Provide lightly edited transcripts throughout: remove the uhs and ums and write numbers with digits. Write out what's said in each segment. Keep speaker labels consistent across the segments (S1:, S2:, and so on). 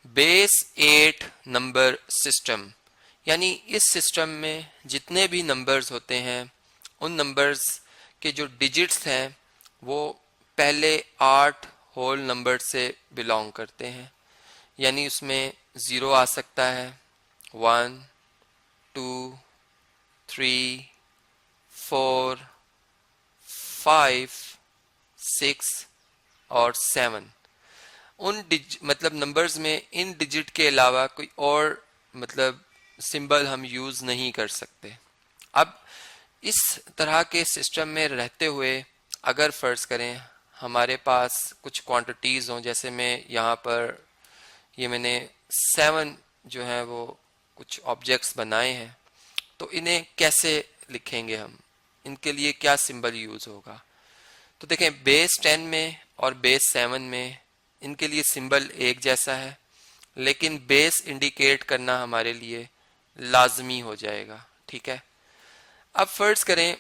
S1: Base 8 number system, यानी इस system में जितने भी नंबर्स होते हैं उन नंबर्स के जो डिजिट्स हैं वो पहले 8 होल नंबर से बिलोंग करते हैं। यानी उसमें 0 आ सकता है, 1, 2, 3, 4, 5, 6 और 7। मतलब नंबर्स में इन डिजिट के अलावा कोई और मतलब सिंबल हम यूज नहीं कर सकते। अब इस तरह के सिस्टम में रहते हुए अगर फर्ज करें हमारे पास कुछ क्वांटिटीज हों, जैसे मैं यहाँ पर ये मैंने 7 जो है वो कुछ ऑब्जेक्ट्स बनाए हैं, तो इन्हें कैसे लिखेंगे हम, इनके लिए क्या सिंबल यूज होगा। तो देखें बेस 10 में और बेस 7 में इनके लिए सिंबल एक जैसा है, लेकिन बेस इंडिकेट करना हमारे लिए लाजमी हो जाएगा। ठीक है, अब फर्ज करें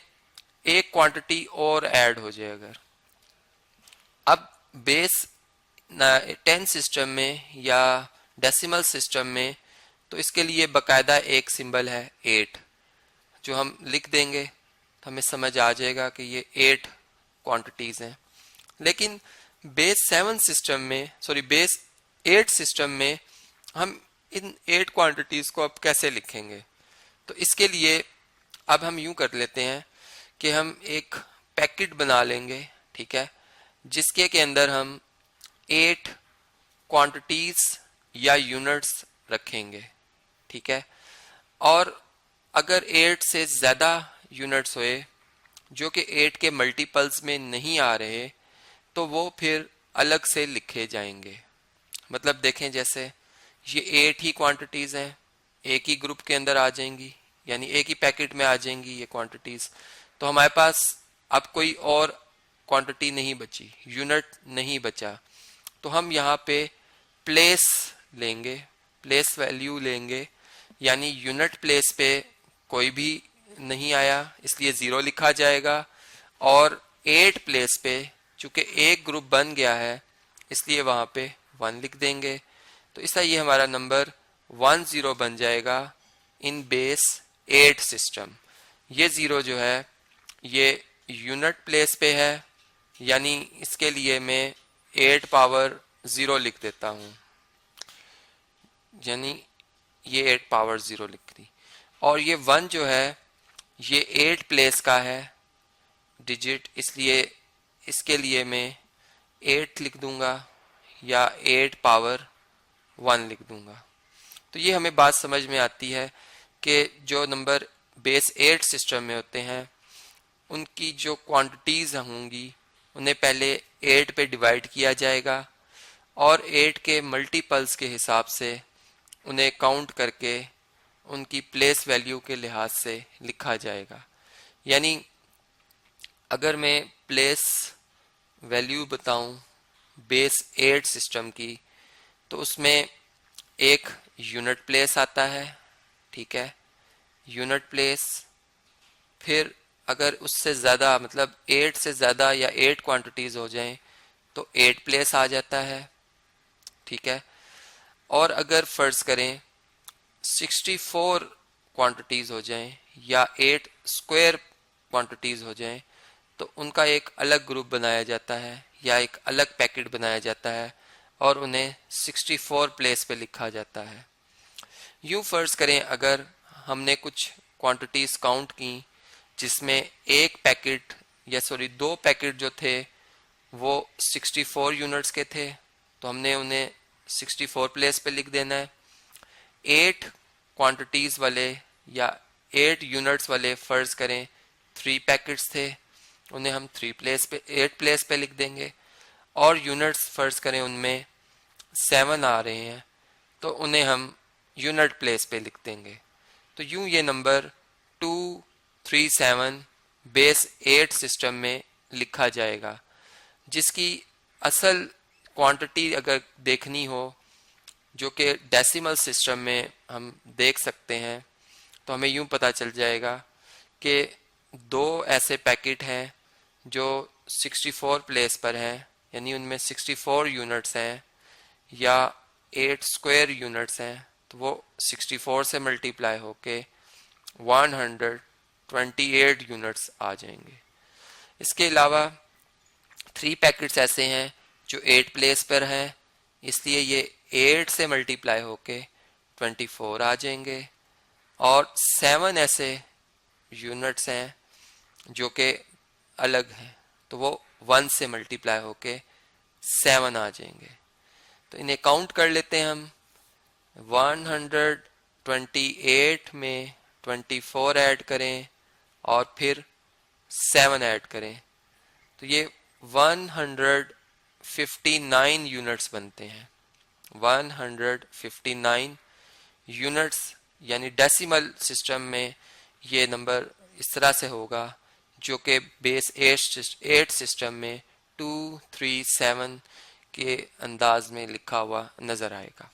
S1: एक क्वांटिटी और ऐड हो जाए अगर। अब बेस 10 सिस्टम में या डेसिमल सिस्टम में तो इसके लिए बकायदा एक सिंबल है 8, जो हम लिख देंगे तो हमें समझ आ जाएगा कि ये 8 क्वांटिटीज हैं। लेकिन बेस 7 सिस्टम में बेस 8 सिस्टम में हम इन 8 क्वांटिटीज को अब कैसे लिखेंगे। तो इसके लिए अब हम यूं कर लेते हैं कि हम एक पैकेट बना लेंगे, ठीक है, जिसके के अंदर हम 8 क्वांटिटीज या यूनिट्स रखेंगे। ठीक है, और अगर 8 से ज़्यादा यूनिट्स हुए जो कि 8 के मल्टीपल्स में नहीं आ रहे तो वो फिर अलग से लिखे जाएंगे। मतलब देखें जैसे ये 8 ही क्वांटिटीज हैं, एक ही ग्रुप के अंदर आ जाएंगी, यानी एक ही पैकेट में आ जाएंगी ये क्वांटिटीज। तो हमारे पास अब कोई और क्वांटिटी नहीं बची, यूनिट नहीं बचा, तो हम यहाँ पे प्लेस लेंगे, प्लेस वैल्यू लेंगे, यानी यूनिट प्लेस पे कोई भी नहीं आया इसलिए 0 लिखा जाएगा, और 8 प्लेस पे चूंकि एक ग्रुप बन गया है इसलिए वहां पे 1 लिख देंगे। तो इसका ये हमारा नंबर 10 बन जाएगा इन बेस 8 सिस्टम। ये 0 जो है ये यूनिट प्लेस पे है, यानी इसके लिए मैं 8 पावर 0 लिख देता हूं, यानी ये 8 पावर 0 लिख दी। और ये 1 जो है ये 8 प्लेस का है डिजिट, इसलिए इसके लिए मैं 8 लिख दूंगा या 8 पावर 1 लिख दूंगा। तो ये हमें बात समझ में आती है कि जो नंबर बेस 8 सिस्टम में होते हैं उनकी जो क्वांटिटीज होंगी उन्हें पहले 8 पे डिवाइड किया जाएगा और 8 के मल्टीपल्स के हिसाब से उन्हें काउंट करके उनकी प्लेस वैल्यू के लिहाज से लिखा जाएगा। यानी अगर मैं प्लेस वैल्यू बताऊं बेस 8 सिस्टम की तो उसमें एक यूनिट प्लेस आता है, ठीक है, यूनिट प्लेस। फिर अगर उससे ज़्यादा मतलब 8 से ज़्यादा या 8 क्वांटिटीज़ हो जाएं तो 8 प्लेस आ जाता है, ठीक है। और अगर फ़र्ज करें 64 क्वांटिटीज़ हो जाएं या 8 स्क्वायर क्वांटिटीज़ हो जाएं तो उनका एक अलग ग्रुप बनाया जाता है या एक अलग पैकेट बनाया जाता है और उन्हें 64 प्लेस पे लिखा जाता है। यूं फर्ज करें अगर हमने कुछ क्वांटिटीज काउंट की जिसमें एक पैकेट या दो पैकेट जो थे वो 64 यूनिट्स के थे तो हमने उन्हें 64 प्लेस पे लिख देना है। 8 क्वांटिटीज वाले या 8 यूनिट्स वाले फर्ज करें 3 पैकेट्स थे, उन्हें हम 8 प्लेस पे लिख देंगे। और यूनिट्स फर्ज करें उनमें 7 आ रहे हैं तो उन्हें हम यूनिट प्लेस पे लिख देंगे। तो यूं ये नंबर 237 बेस 8 सिस्टम में लिखा जाएगा, जिसकी असल क्वांटिटी अगर देखनी हो जो कि डेसिमल सिस्टम में हम देख सकते हैं तो हमें यूं पता चल जाएगा कि 2 ऐसे पैकेट हैं जो 64 प्लेस पर हैं, यानी उनमें 64 यूनिट्स हैं, या 8 स्क्वायर यूनिट्स हैं तो वो 64 से मल्टीप्लाई होके 128 यूनिट्स आ जाएंगे। इसके अलावा 3 पैकेट्स ऐसे हैं जो 8 प्लेस पर हैं, इसलिए ये 8 से मल्टीप्लाई होके 24 आ जाएंगे। और 7 ऐसे यूनिट्स हैं जो कि अलग हैं तो वो 1 से मल्टीप्लाई होके 7 आ जाएंगे। तो इन्हें काउंट कर लेते हैं हम। 128 में 24 ऐड करें और फिर 7 ऐड करें तो ये 159 यूनिट्स बनते हैं। 159 यूनिट्स यानी डेसिमल सिस्टम में ये नंबर इस तरह से होगा जो कि बेस 8 सिस्टम में 237 के अंदाज में लिखा हुआ नजर आएगा।